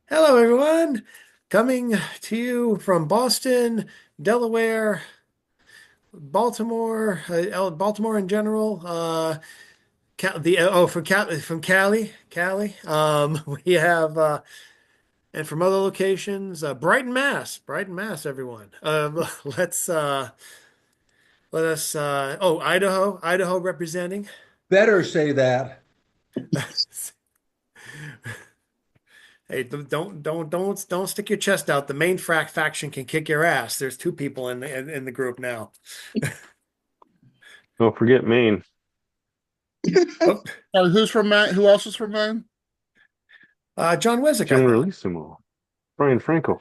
Hello, everyone. Coming to you from Boston, Delaware, Baltimore, Baltimore in general. From Cali. We have and from other locations, Brighton, Mass. Everyone. Let us. Idaho representing. Better say that. Hey, don't stick your chest out. The main frac faction can kick your ass. There's two people in the group now. Don't forget Maine. Oh, Who's from Maine? Who else is from Maine? John Wizik, I thought. Generalissimo. Brian Franco.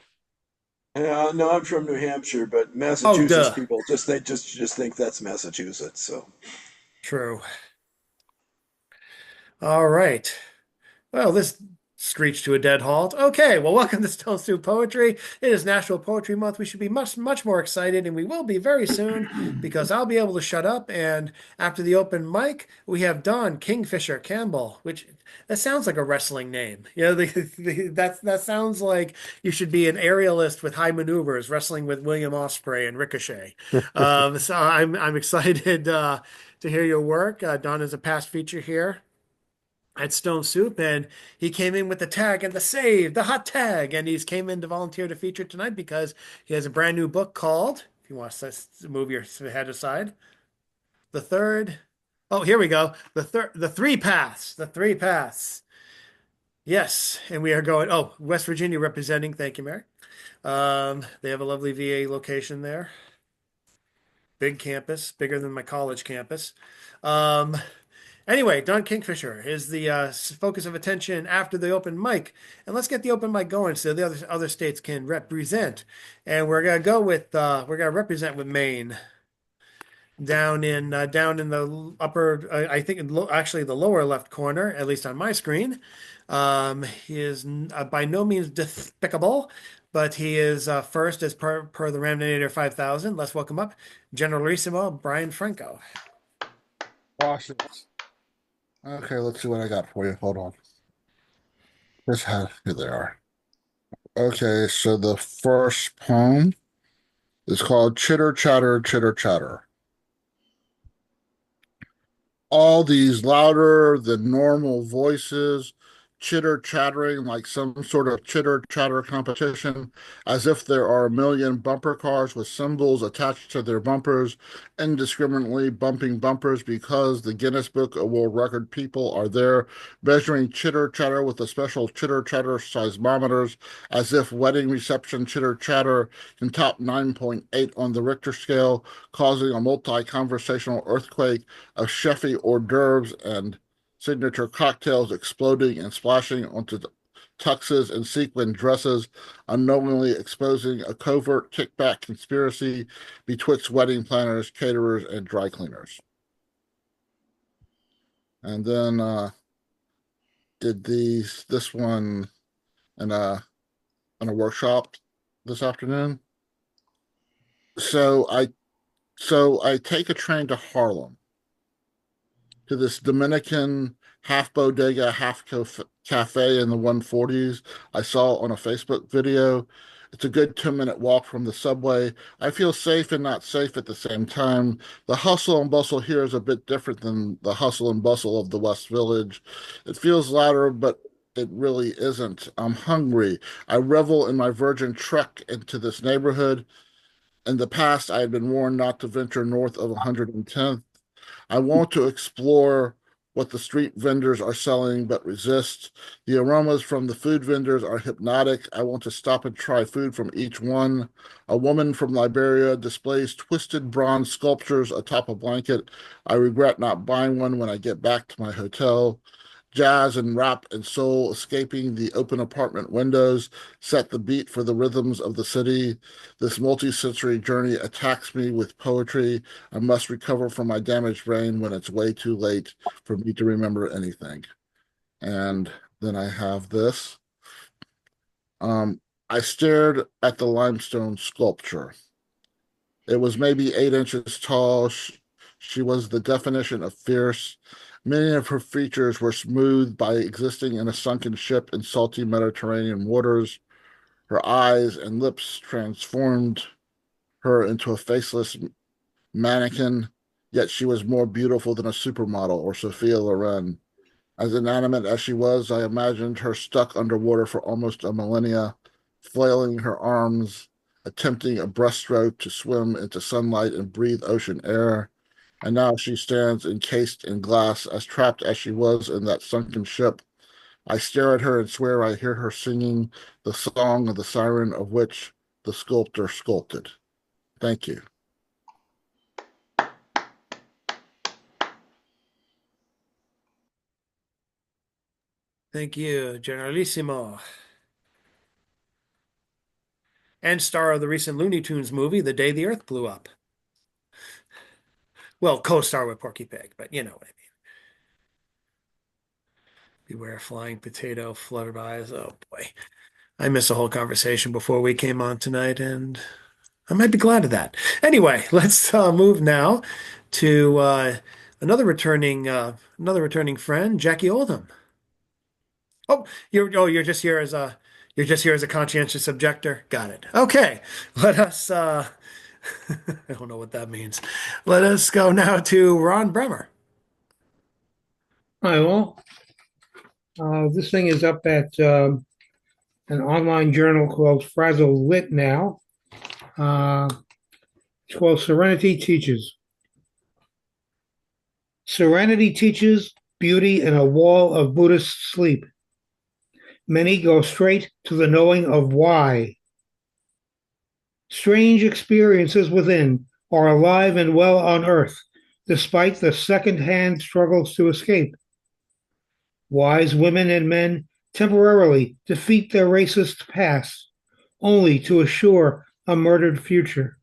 No, I'm from New Hampshire, but Oh, Massachusetts duh. people just think that's Massachusetts. So True. All right. Well, this screeched to a dead halt. Okay, well, welcome to Stone Soup Poetry. It is National Poetry Month. We should be much more excited, and we will be very soon because I'll be able to shut up. And after the open mic, we have Don Kingfisher Campbell, which that sounds like a wrestling name. That sounds like you should be an aerialist with high maneuvers, wrestling with William Ospreay and Ricochet. So I'm excited to hear your work. Don is a past feature here at Stone Soup, and he came in with the tag and the save, the hot tag, and he's came in to volunteer to feature tonight because he has a brand new book called, if you want to move your head aside, the third. Oh, here we go. The three paths. Yes, and we are going. Oh, West Virginia representing. Thank you, Mary. They have a lovely VA location there. Big campus, bigger than my college campus. Um, Anyway, Don Kingfisher is the focus of attention after the open mic, and let's get the open mic going so the other states can represent. And we're gonna represent with Maine down in the upper, I think actually the lower left corner, at least on my screen. He is by no means despicable, but he is first as per the Ramnator 5000. Let's welcome up Generalissimo Brian Franco. Washington. Okay, let's see what I got for you. Hold on. Here they are. Okay, so the first poem is called Chitter Chatter, Chitter Chatter. All these louder than normal voices, chitter chattering like some sort of chitter chatter competition, as if there are a million bumper cars with symbols attached to their bumpers, indiscriminately bumping bumpers because the Guinness Book of World Record people are there measuring chitter chatter with the special chitter chatter seismometers, as if wedding reception chitter chatter can top 9.8 on the Richter scale, causing a multi-conversational earthquake of chefy hors d'oeuvres and signature cocktails exploding and splashing onto tuxes and sequin dresses, unknowingly exposing a covert kickback conspiracy betwixt wedding planners, caterers, and dry cleaners. And then did this one in a workshop this afternoon. So I take a train to Harlem to this Dominican half bodega, cafe in the 140s I saw on a Facebook video. It's a good 2-minute walk from the subway. I feel safe and not safe at the same time. The hustle and bustle here is a bit different than the hustle and bustle of the West Village. It feels louder, but it really isn't. I'm hungry. I revel in my virgin trek into this neighborhood. In the past, I had been warned not to venture north of 110th. I want to explore what the street vendors are selling, but resist. The aromas from the food vendors are hypnotic. I want to stop and try food from each one. A woman from Liberia displays twisted bronze sculptures atop a blanket. I regret not buying one when I get back to my hotel. Jazz and rap and soul escaping the open apartment windows set the beat for the rhythms of the city. This multi-sensory journey attacks me with poetry. I must recover from my damaged brain when it's way too late for me to remember anything. And then I have this. I stared at the limestone sculpture. It was maybe 8 inches tall. She was the definition of fierce. Many of her features were smoothed by existing in a sunken ship in salty Mediterranean waters. Her eyes and lips transformed her into a faceless mannequin, yet she was more beautiful than a supermodel or Sophia Loren. As inanimate as she was, I imagined her stuck underwater for almost a millennia, flailing her arms, attempting a breaststroke to swim into sunlight and breathe ocean air. And now she stands encased in glass, as trapped as she was in that sunken ship. I stare at her and swear I hear her singing the song of the siren of which the sculptor sculpted. Thank you. Thank you, Generalissimo. And star of the recent Looney Tunes movie, The Day the Earth Blew Up. Well, co-star with Porky Pig, but you know what I mean. Beware flying potato, fluttered eyes. Oh boy. I missed a whole conversation before we came on tonight, and I might be glad of that. Anyway, let's move now to another returning friend, Jackie Oldham. You're just here as a conscientious objector. Got it. Okay. Let us I don't know what that means. Let us go now to Ron Bremer. Hi, all. This thing is up at an online journal called Frazzle Lit now. Uh, it's called Serenity Teaches. Serenity teaches beauty in a wall of Buddhist sleep. Many go straight to the knowing of why. Strange experiences within are alive and well on earth, despite the second-hand struggles to escape. Wise women and men temporarily defeat their racist past, only to assure a murdered future.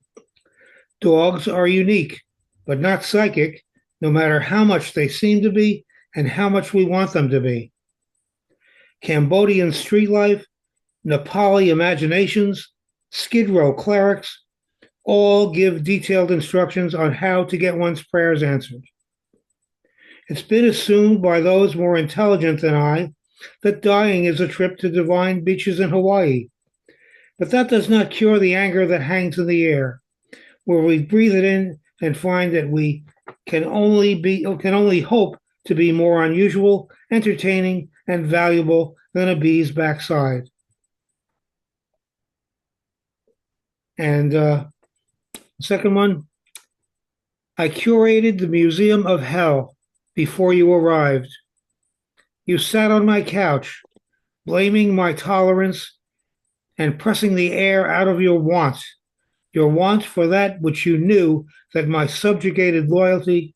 Dogs are unique, but not psychic, no matter how much they seem to be and how much we want them to be. Cambodian street life, Nepali imaginations, Skid Row clerics all give detailed instructions on how to get one's prayers answered. It's been assumed by those more intelligent than I that dying is a trip to divine beaches in Hawaii. But that does not cure the anger that hangs in the air, where we breathe it in and find that we can only hope to be more unusual, entertaining, and valuable than a bee's backside. And second one, I curated the Museum of Hell before you arrived. You sat on my couch, blaming my tolerance and pressing the air out of your want for that which you knew that my subjugated loyalty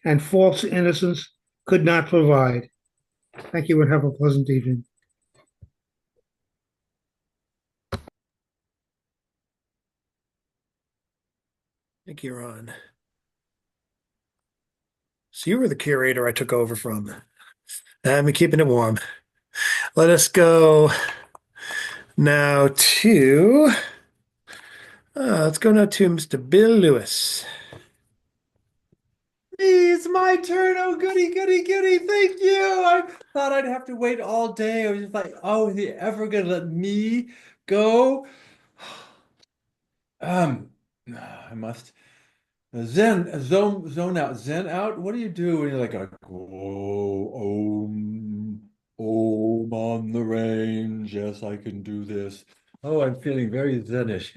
and false innocence could not provide. Thank you and have a pleasant evening. Thank you, Ron. So you were the curator I took over from. I'm keeping it warm. Let us go now to let's go now to Mr. Bill Lewis. It's my turn. Oh, goody, goody, goody. Thank you. I thought I'd have to wait all day. I was just like, oh, is he ever gonna let me go? I must zone out. Zen out. What do you do when you're like, oh, om on the range. Yes, I can do this. Oh, I'm feeling very zenish.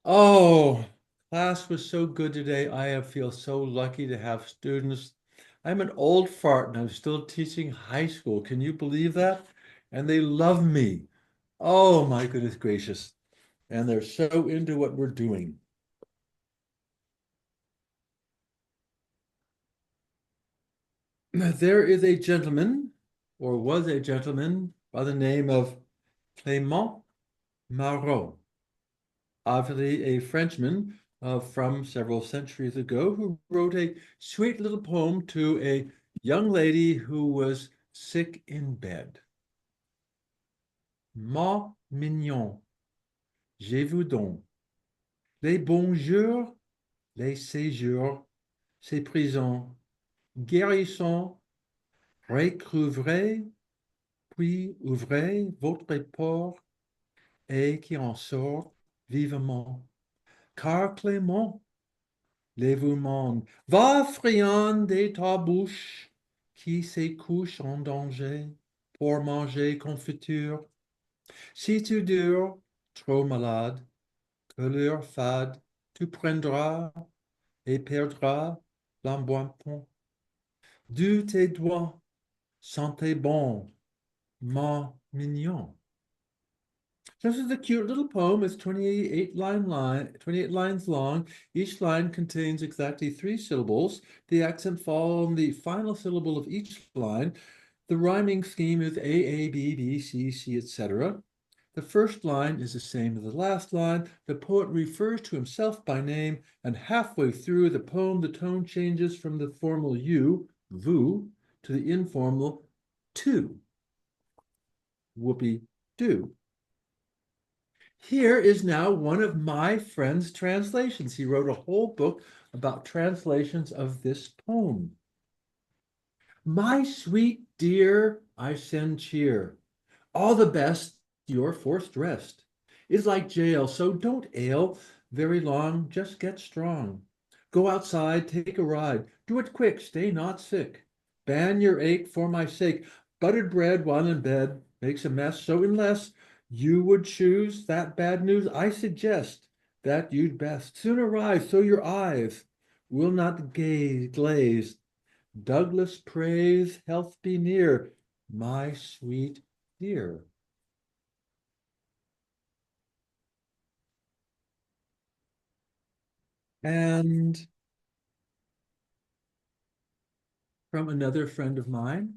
Oh, class was so good today. I feel so lucky to have students. I'm an old fart and I'm still teaching high school. Can you believe that? And they love me. Oh, my goodness gracious. And they're so into what we're doing. There is a gentleman, or was a gentleman, by the name of Clément Marot, obviously a Frenchman from several centuries ago, who wrote a sweet little poem to a young lady who was sick in bed. Ma mignon, j'ai vu donc les bons jours, les séjours, ces prisons, guérissons, recouvrez, puis ouvrez votre port et qui en sort vivement. Car Clément, l'évouement, va friand de ta bouche, qui se couche en danger pour manger confiture. Si tu dures, trop malade, que l'heure fade, tu prendras et perdras l'embonpoint. De tes doigts, sentez bon, mon mignon. This is a cute little poem. It's 28 lines long. Each line contains exactly 3 syllables. The accent falls on the final syllable of each line. The rhyming scheme is A, B, B, C, C, etc. The first line is the same as the last line. The poet refers to himself by name, and halfway through the poem, the tone changes from the formal you, vous, to the informal to, whoopee do. Here is now one of my friend's translations. He wrote a whole book about translations of this poem. My sweet dear, I send cheer. All the best, your forced rest is like jail, so don't ail very long, just get strong. Go outside, take a ride, do it quick, stay not sick. Ban your ache for my sake. Buttered bread while in bed makes a mess, so unless you would choose that bad news, I suggest that you'd best soon arise, so your eyes will not glaze. Douglas prays, health be near, my sweet dear. And from another friend of mine,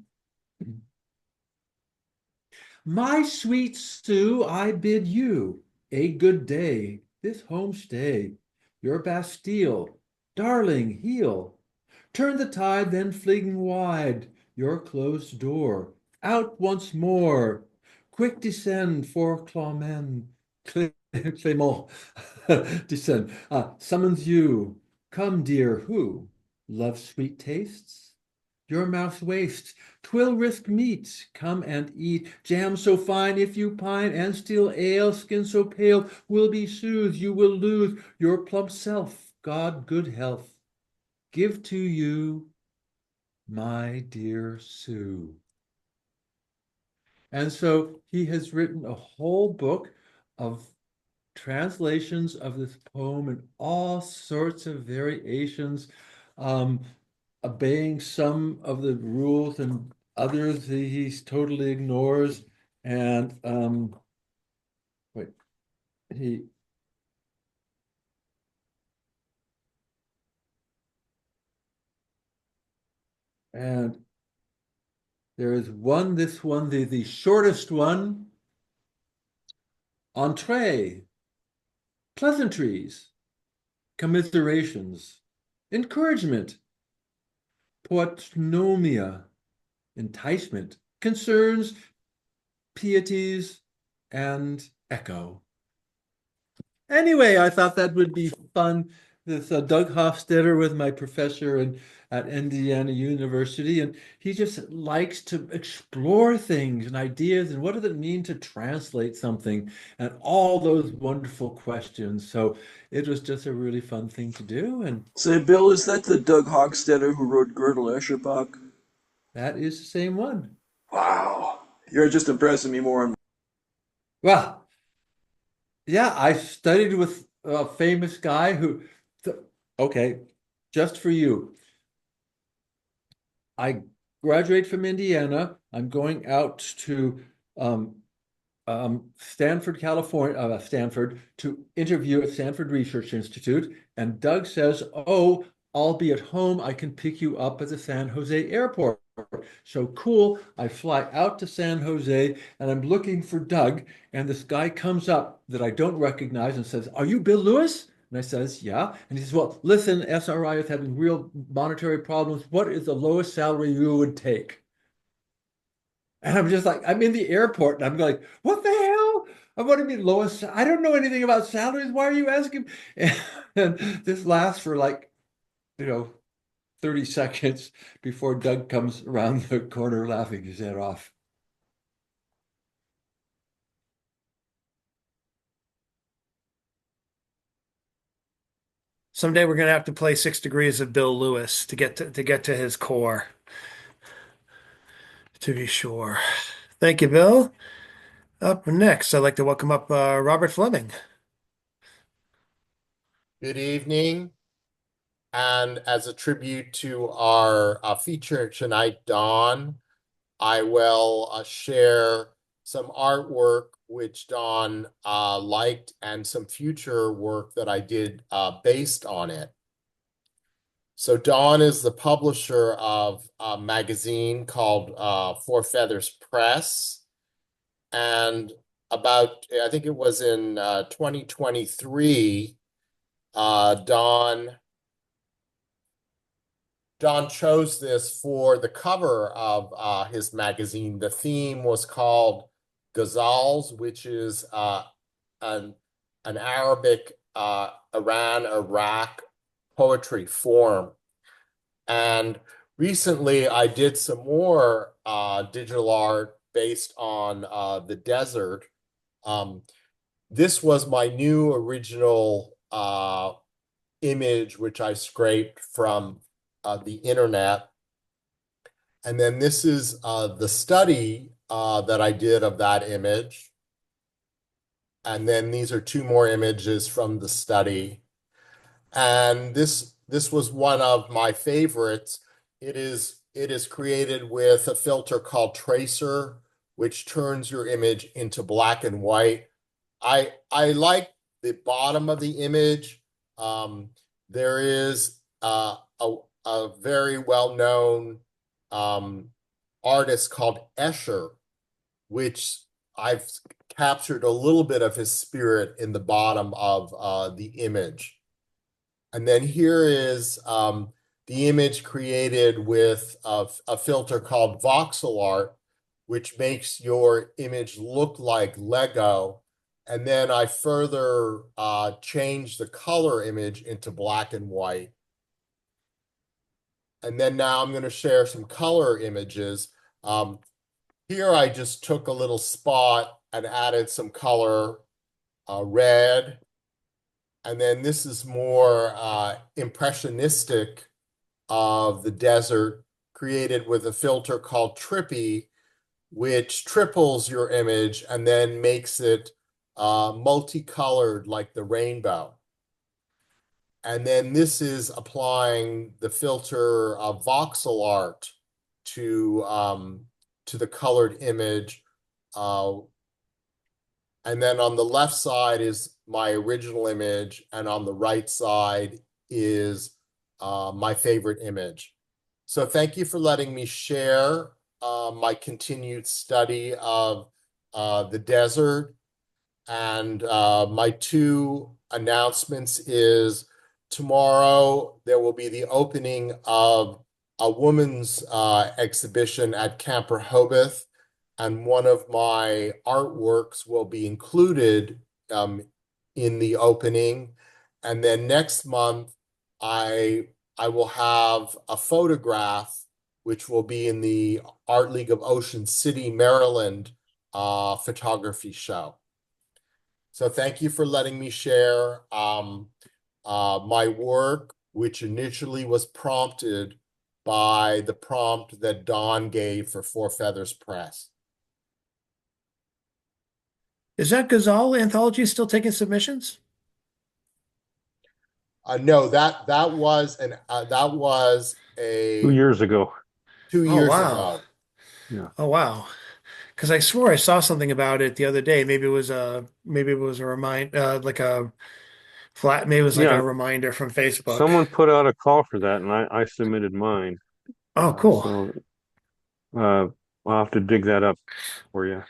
my sweet Sue, I bid you a good day, this homestay, your Bastille, darling, heel. Turn the tide, then fling wide your closed door. Out once more. Quick descend for Clement. Clement, descend. Summons you. Come, dear, who loves sweet tastes? Your mouth wastes. 'Twill risk meat. Come and eat. Jam so fine if you pine, and still ale. Skin so pale will be soothed. You will lose your plump self. God good health give to you, my dear Sue. And so he has written a whole book of translations of this poem in all sorts of variations, obeying some of the rules and others he totally ignores. And wait, he and there is one, this one, the shortest one, entree, pleasantries, commiserations, encouragement, portnomia, enticement, concerns, pieties, and echo. Anyway, I thought that would be fun. This Doug Hofstetter was my professor at Indiana University, and he just likes to explore things and ideas and what does it mean to translate something and all those wonderful questions. So it was just a really fun thing to do, and Say, Bill, is that the Doug Hochstetter who wrote Gödel Escherbach? that is the same one. Wow. You're just impressing me more and Well, yeah, I studied with a famous guy who, okay, just for you. I graduate from Indiana. I'm going out to um, Stanford, California, Stanford, to interview at Stanford Research Institute. And Doug says, "Oh, I'll be at home. I can pick you up at the San Jose airport." So cool. I fly out to San Jose and I'm looking for Doug. And this guy comes up that I don't recognize and says, "Are you Bill Lewis?" And I says, "Yeah." And he says, "Well, listen, SRI is having real monetary problems. What is the lowest salary you would take?" And I'm just like, I'm in the airport and I'm like, what the hell? I want to be lowest. I don't know anything about salaries. Why are you asking? And this lasts for like, you know, 30 seconds before Doug comes around the corner laughing his head off. Someday we're gonna have to play 6 Degrees of Bill Lewis to get to his core, to be sure. Thank you, Bill. Up next, I'd like to welcome up Robert Fleming. Good evening. And as a tribute to our feature tonight, Dawn, I will share some artwork which Dawn liked and some future work that I did based on it. So Dawn is the publisher of a magazine called Four Feathers Press. And I think it was in 2023, Dawn chose this for the cover of his magazine. The theme was called Ghazals, which is an Arabic Iran-Iraq poetry form. And recently I did some more digital art based on the desert. This was my new original image, which I scraped from the internet. And then this is the study that I did of that image. And then these are two more images from the study. And this was one of my favorites. It is created with a filter called Tracer, which turns your image into black and white. I like the bottom of the image. There is a very well-known artist called Escher, which I've captured a little bit of his spirit in the bottom of the image. And then here is the image created with a filter called voxel art, which makes your image look like Lego. And then I further changed the color image into black and white. And then now I'm going to share some color images. Here I just took a little spot and added some color, red. And then this is more impressionistic of the desert, created with a filter called Trippy, which triples your image and then makes it multicolored like the rainbow. And then this is applying the filter of voxel art to the colored image. And then on the left side is my original image, and on the right side is my favorite image. So thank you for letting me share my continued study of the desert. And my two announcements is tomorrow there will be the opening of a woman's exhibition at Camp Rehoboth, and one of my artworks will be included in the opening. And then next month, I will have a photograph, which will be in the Art League of Ocean City, Maryland photography show. So thank you for letting me share my work, which initially was prompted by the prompt that Dawn gave for Four Feathers Press. Is that Ghazal anthology still taking submissions? No, that was a 2 years ago. 2 years wow. ago. Yeah. Oh wow. Because I swore I saw something about it the other day. Maybe it was a like a flat, maybe it was like a Yeah. reminder from Facebook. Someone put out a call for that, and I submitted mine. Oh, cool. So I'll have to dig that up for you.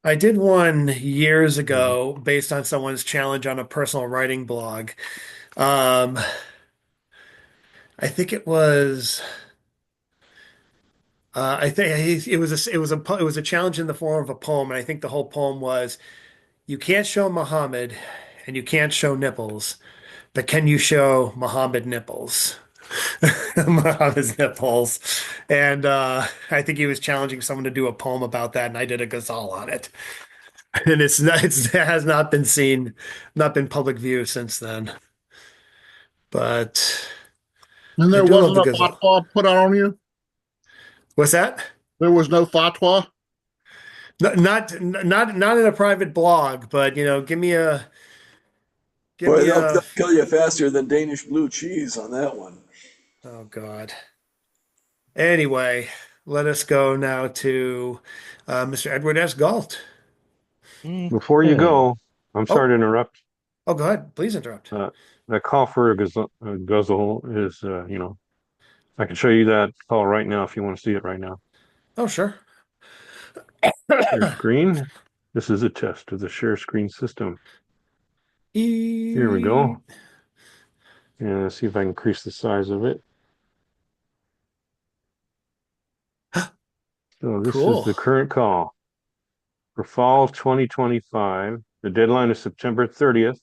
I did one years Mhm. ago based on someone's challenge on a personal writing blog. Um, I think it was. I think it was a challenge in the form of a poem, and I think the whole poem was, "You can't show Muhammad, and you can't show nipples, but can you show Muhammad nipples?" on his nipples. And I think he was challenging someone to do a poem about that, and I did a ghazal on it. And it has not been seen, not been public view since then. But And I there do love wasn't the a ghazal. fatwa put out on you? What's that? There was no fatwa? Not in a private blog, but give Boy, me they'll a. kill you faster than Danish blue cheese on that one. Oh God. Anyway, let us go now to Mr. Edward S. Galt. Before you Okay. go, I'm sorry to Oh, interrupt. oh, go ahead. Please interrupt. That call for a guzzle is, I can show you that call right now if you want to see it right now. Oh, sure. Share screen. This is a test of the share screen system. Here we E- go. And let's see if I can increase the size of it. So this is Cool. the current call for fall 2025. The deadline is September 30th.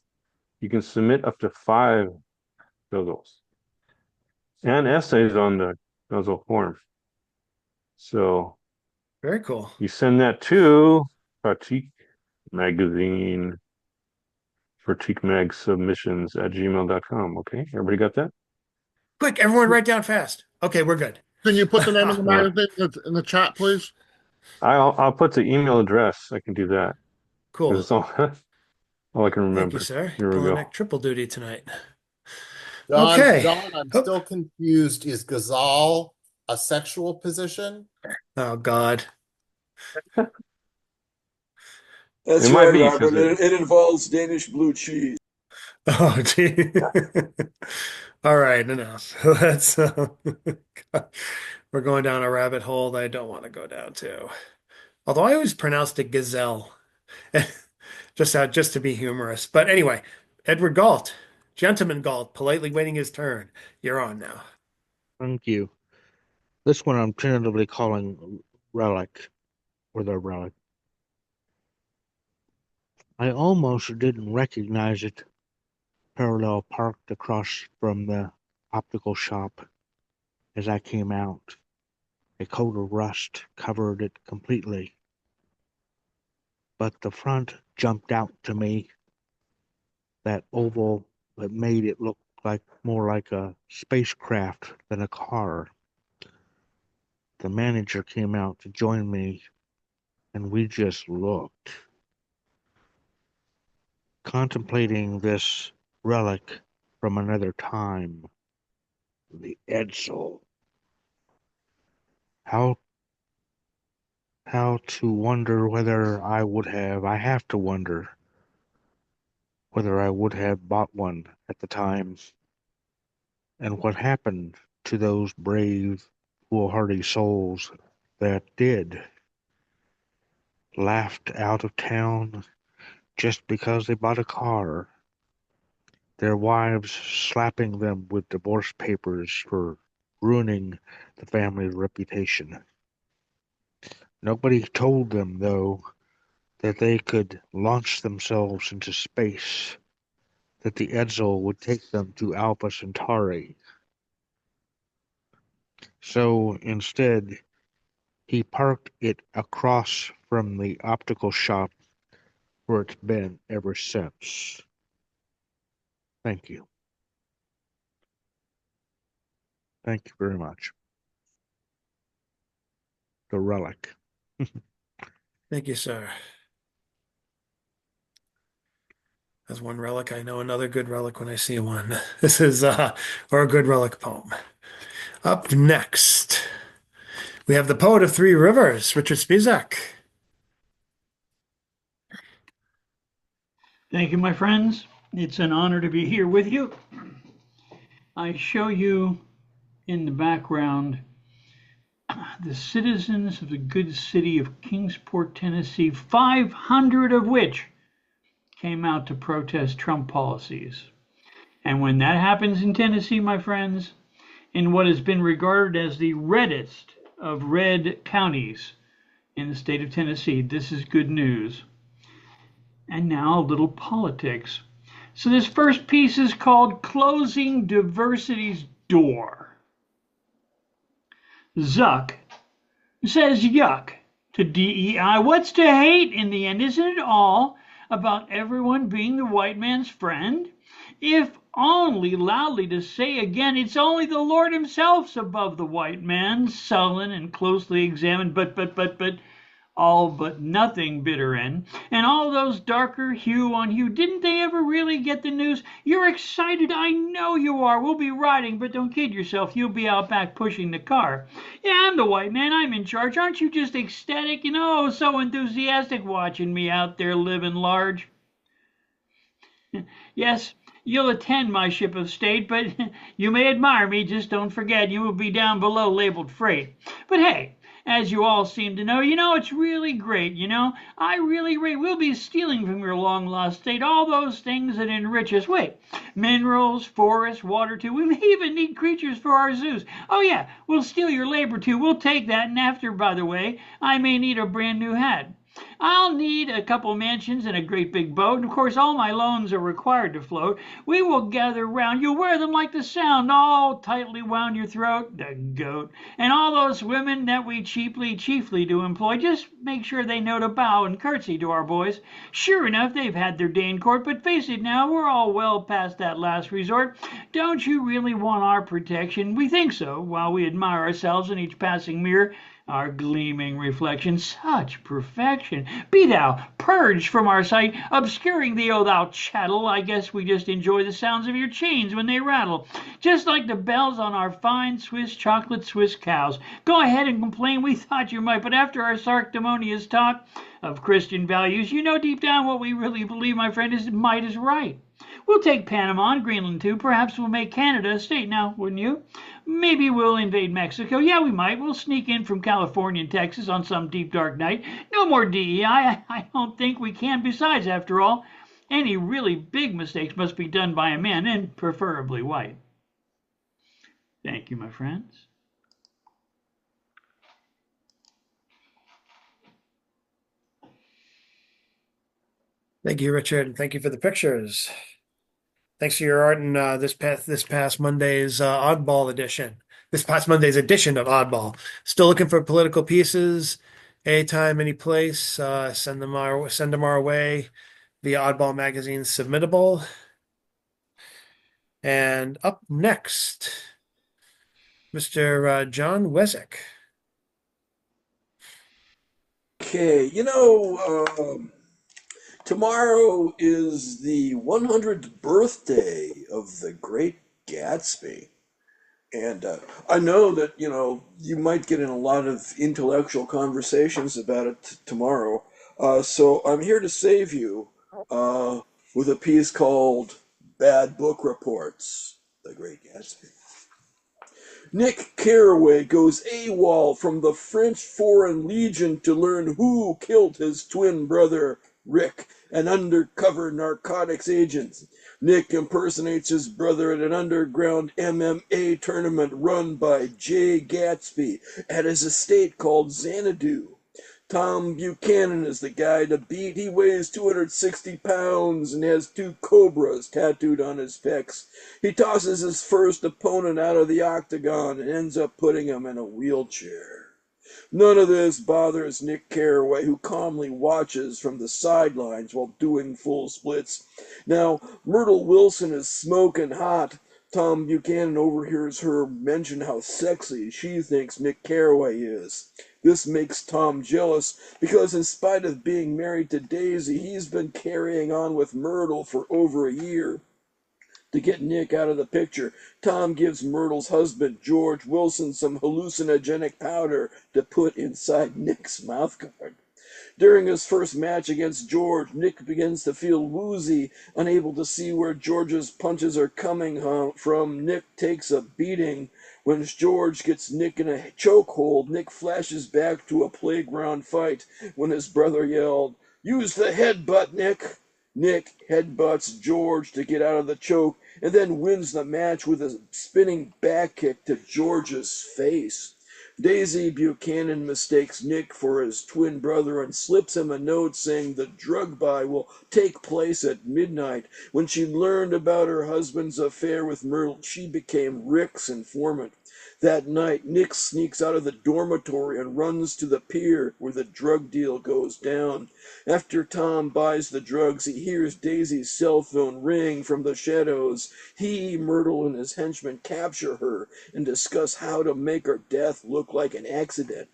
You can submit up to 5 guzzles and essays on the guzzle form. So Very cool. you send that to Pratik Magazine for Mag submissions at gmail.com. Okay, everybody got that? Quick, everyone write down fast. Okay, we're good. Can you put the name of the Yeah. magazine in the chat, please? I'll put the email address. I can do that because Cool. it's all all I can Thank you, remember. sir. Here we Pulling go. that triple duty tonight. John, Okay. John, I'm Oh, still confused. Is ghazal a sexual position? oh God. It That's might right, be because Robert. It involves Danish blue cheese. Oh, gee. All right, enough. Let's. We're going down a rabbit hole that I don't want to go down to. Although I always pronounced it gazelle, just to be humorous. But anyway, Edward Galt, Gentleman Galt, politely waiting his turn. You're on now. Thank you. This one I'm tentatively calling Relic, or the Relic. I almost didn't recognize it, parallel parked across from the optical shop as I came out. A coat of rust covered it completely, but the front jumped out to me, that oval that made it look like more like a spacecraft than a car. The manager came out to join me, and we just looked, contemplating this relic from another time, the Edsel. How to wonder whether I have to wonder whether I would have bought one at the time, and what happened to those brave, foolhardy souls that did, laughed out of town just because they bought a car, their wives slapping them with divorce papers for ruining the family's reputation. Nobody told them, though, that they could launch themselves into space, that the Edsel would take them to Alpha Centauri. So instead, he parked it across from the optical shop where it's been ever since. Thank you. Thank you very much. The relic. Thank you, sir. As one relic, I know another good relic when I see one. This is or a good relic poem. Up next, we have the poet of Three Rivers, Richard Spizak. Thank you, my friends. It's an honor to be here with you. I show you in the background the citizens of the good city of Kingsport, Tennessee, 500 of which came out to protest Trump policies. And when that happens in Tennessee, my friends, in what has been regarded as the reddest of red counties in the state of Tennessee, this is good news. And now a little politics. So this first piece is called Closing Diversity's door. Zuck says yuck to DEI. What's to hate in the end? Isn't it all about everyone being the white man's friend? If only loudly to say again, it's only the Lord himself's above the white man, sullen and closely examined, but, all but nothing bitter end, and all those darker hue on hue. Didn't they ever really get the news? You're excited, I know you are. We'll be riding, but don't kid yourself. You'll be out back pushing the car. Yeah, I'm the white man. I'm in charge. Aren't you just ecstatic? So enthusiastic watching me out there living large. Yes, you'll attend my ship of state, but you may admire me. Just don't forget you will be down below labeled freight. But hey, as you all seem to know, it's really great, I really rate we'll be stealing from your long-lost state all those things that enrich us. Wait, minerals, forests, water too. We may even need creatures for our zoos. Oh yeah, we'll steal your labor too. We'll take that, and after, by the way, I may need a brand new hat. I'll need a couple mansions and a great big boat, and of course all my loans are required to float. We will gather round, you'll wear them like the sound, all tightly wound your throat, the goat. And all those women that we chiefly do employ, just make sure they know to bow and curtsy to our boys. Sure enough, they've had their day in court, but face it now, we're all well past that last resort. Don't you really want our protection? We think so, while we admire ourselves in each passing mirror. Our gleaming reflection, such perfection. Be thou purged from our sight, obscuring thee, O thou chattel. I guess we just enjoy the sounds of your chains when they rattle, just like the bells on our fine Swiss chocolate Swiss cows. Go ahead and complain, we thought you might, but after our sanctimonious talk of Christian values, deep down what we really believe, my friend, is might is right. We'll take Panama and Greenland too. Perhaps we'll make Canada a state now, wouldn't you? Maybe we'll invade Mexico. Yeah, we might. We'll sneak in from California and Texas on some deep dark night. No more DEI. I don't think we can. Besides, after all, any really big mistakes must be done by a man, and preferably white. Thank you, my friends. Thank you, Richard, and thank you for the pictures. Thanks for your art in this past Monday's Oddball edition. This past Monday's edition of Oddball. Still looking for political pieces, anytime, any place. Send them our way via Oddball Magazine's Submittable. And up next, Mr. John Wezek. Okay, tomorrow is the 100th birthday of the Great Gatsby. And I know that, you might get in a lot of intellectual conversations about it tomorrow. So I'm here to save you with a piece called Bad Book Reports, The Great Gatsby. Nick Carraway goes AWOL from the French Foreign Legion to learn who killed his twin brother, Rick, an undercover narcotics agent. Nick impersonates his brother at an underground MMA tournament run by Jay Gatsby at his estate called Xanadu. Tom Buchanan is the guy to beat. He weighs 260 pounds and has two cobras tattooed on his pecs. He tosses his first opponent out of the octagon and ends up putting him in a wheelchair. None of this bothers Nick Carraway, who calmly watches from the sidelines while doing full splits. Now, Myrtle Wilson is smoking hot. Tom Buchanan overhears her mention how sexy she thinks Nick Carraway is. This makes Tom jealous because in spite of being married to Daisy, he's been carrying on with Myrtle for over a year. To get Nick out of the picture, Tom gives Myrtle's husband, George Wilson, some hallucinogenic powder to put inside Nick's mouthguard. During his first match against George, Nick begins to feel woozy, unable to see where George's punches are coming from. Nick takes a beating. When George gets Nick in a chokehold, Nick flashes back to a playground fight when his brother yelled, "Use the headbutt, Nick!" Nick headbutts George to get out of the choke and then wins the match with a spinning back kick to George's face. Daisy Buchanan mistakes Nick for his twin brother and slips him a note saying the drug buy will take place at midnight. When she learned about her husband's affair with Myrtle, she became Rick's informant. That night, Nick sneaks out of the dormitory and runs to the pier where the drug deal goes down. After Tom buys the drugs, he hears Daisy's cell phone ring from the shadows. He, Myrtle, and his henchmen capture her and discuss how to make her death look like an accident.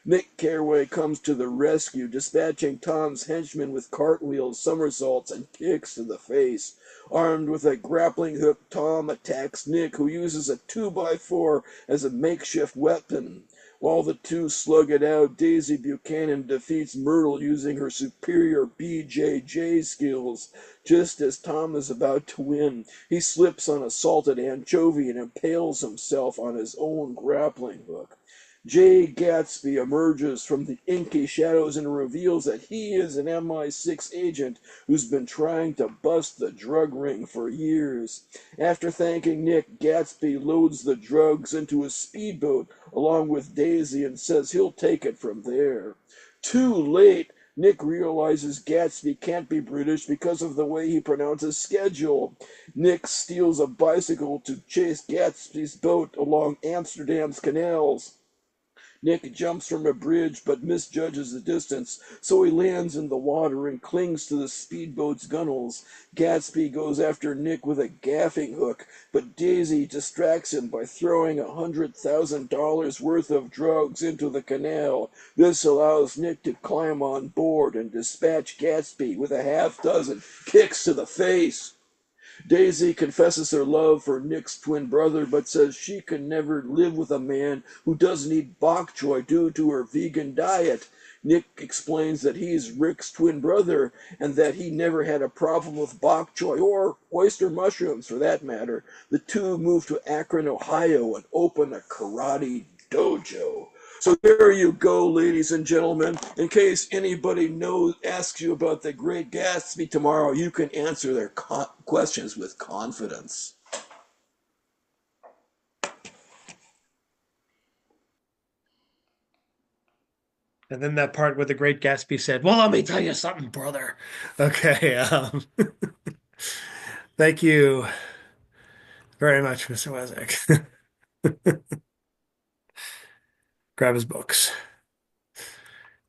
Mick Carraway comes to the rescue, dispatching Tom's henchmen with cartwheels, somersaults, and kicks to the face. Armed with a grappling hook, Tom attacks Nick, who uses a 2x4 as a makeshift weapon. While the two slug it out, Daisy Buchanan defeats Myrtle using her superior BJJ skills. Just as Tom is about to win, he slips on a salted anchovy and impales himself on his own grappling hook. Jay Gatsby emerges from the inky shadows and reveals that he is an MI6 agent who's been trying to bust the drug ring for years. After thanking Nick, Gatsby loads the drugs into a speedboat along with Daisy and says he'll take it from there. Too late, Nick realizes Gatsby can't be British because of the way he pronounces schedule. Nick steals a bicycle to chase Gatsby's boat along Amsterdam's canals. Nick jumps from a bridge but misjudges the distance, so he lands in the water and clings to the speedboat's gunwales. Gatsby goes after Nick with a gaffing hook, but Daisy distracts him by throwing $100,000 worth of drugs into the canal. This allows Nick to climb on board and dispatch Gatsby with a half-dozen kicks to the face. Daisy confesses her love for Nick's twin brother, but says she can never live with a man who doesn't eat bok choy due to her vegan diet. Nick explains that he's Rick's twin brother and that he never had a problem with bok choy or oyster mushrooms for that matter. The two move to Akron, Ohio and open a karate dojo. So there you go, ladies and gentlemen. In case anybody asks you about the Great Gatsby tomorrow, you can answer their questions with confidence. And then that part where the Great Gatsby said, "Well, let me tell you something, brother." Okay. Thank you very much, Mr. Wezek. Grab his books.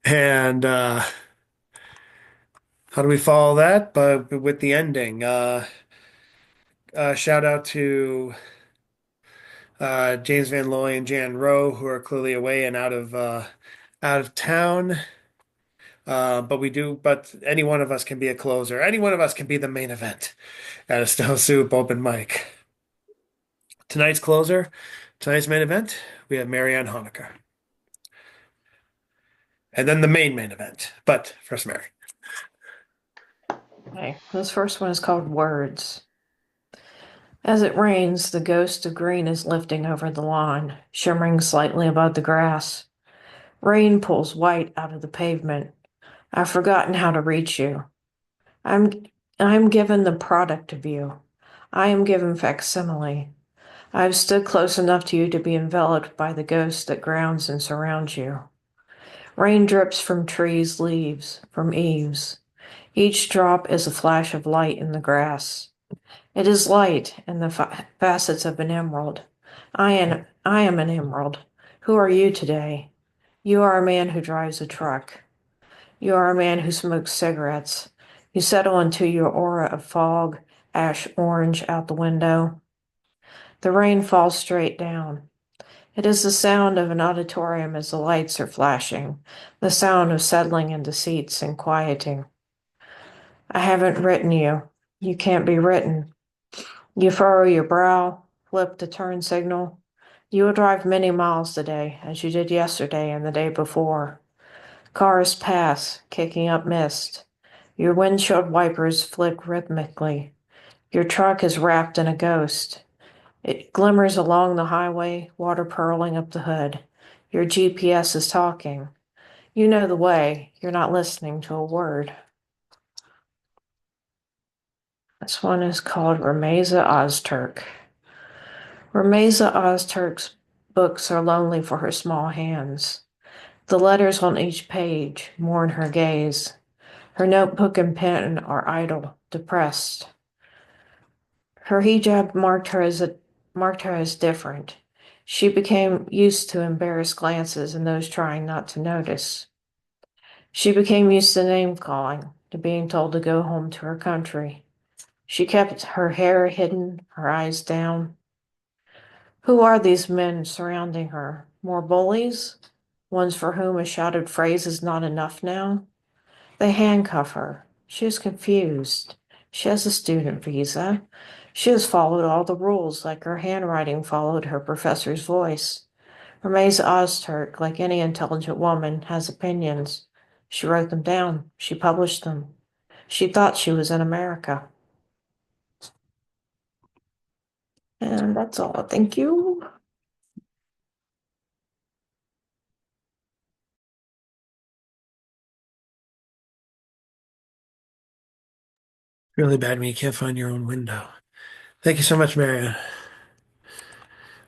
And how do we follow that? But with the ending. Shout out to James Van Loy and Jan Rowe, who are clearly away and out of town. But any one of us can be a closer. Any one of us can be the main event at a Stone Soup open mic. Tonight's main event, we have Marianne Honecker. And then the main event. But first, Mary. Okay, this first one is called Words. As it rains, the ghost of green is lifting over the lawn, shimmering slightly above the grass. Rain pulls white out of the pavement. I've forgotten how to reach you. I'm given the product of you. I am given facsimile. I have stood close enough to you to be enveloped by the ghost that grounds and surrounds you. Rain drips from trees' leaves, from eaves. Each drop is a flash of light in the grass. It is light in the facets of an emerald. I am an emerald. Who are you today? You are a man who drives a truck. You are a man who smokes cigarettes. You settle into your aura of fog, ash orange out the window. The rain falls straight down. It is the sound of an auditorium as the lights are flashing, the sound of settling into seats and quieting. I haven't written you. You can't be written. You furrow your brow, flip the turn signal. You will drive many miles today, as you did yesterday and the day before. Cars pass, kicking up mist. Your windshield wipers flick rhythmically. Your truck is wrapped in a ghost. It glimmers along the highway, water purling up the hood. Your GPS is talking. You know the way. You're not listening to a word. This one is called Rameza Ozturk. Rameza Ozturk's books are lonely for her small hands. The letters on each page mourn her gaze. Her notebook and pen are idle, depressed. Her hijab marked her as different. She became used to embarrassed glances and those trying not to notice. She became used to name calling, to being told to go home to her country. She kept her hair hidden, her eyes down. Who are these men surrounding her? More bullies? Ones for whom a shouted phrase is not enough now? They handcuff her. She is confused. She has a student visa. She has followed all the rules like her handwriting followed her professor's voice. Rameza Ozturk, like any intelligent woman, has opinions. She wrote them down. She published them. She thought she was in America. And that's all. Thank you. Really bad when you can't find your own window. Thank you so much, Marianne.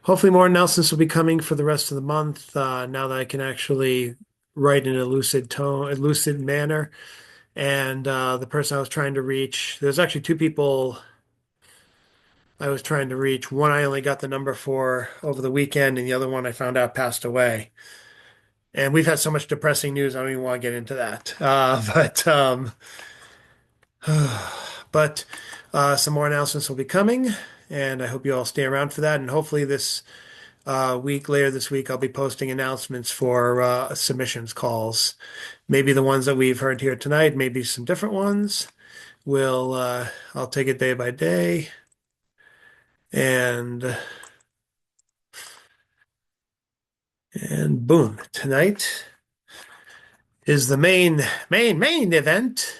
Hopefully more announcements will be coming for the rest of the month, now that I can actually write in a lucid tone, a lucid manner. And the person I was trying to reach, there's actually two people I was trying to reach. One I only got the number for over the weekend, and the other one I found out passed away. And we've had so much depressing news, I don't even want to get into that. But some more announcements will be coming, and I hope you all stay around for that. And hopefully this later this week, I'll be posting announcements for submissions calls. Maybe the ones that we've heard here tonight, maybe some different ones. I'll take it day by day. And boom, tonight is the main event.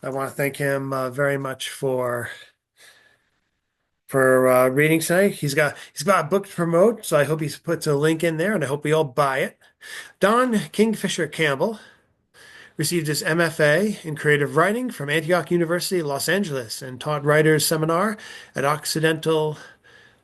I want to thank him very much for reading tonight. He's got a book to promote, so I hope he puts a link in there, and I hope we all buy it. Don Kingfisher Campbell received his MFA in creative writing from Antioch University, Los Angeles, and taught writers seminar at Occidental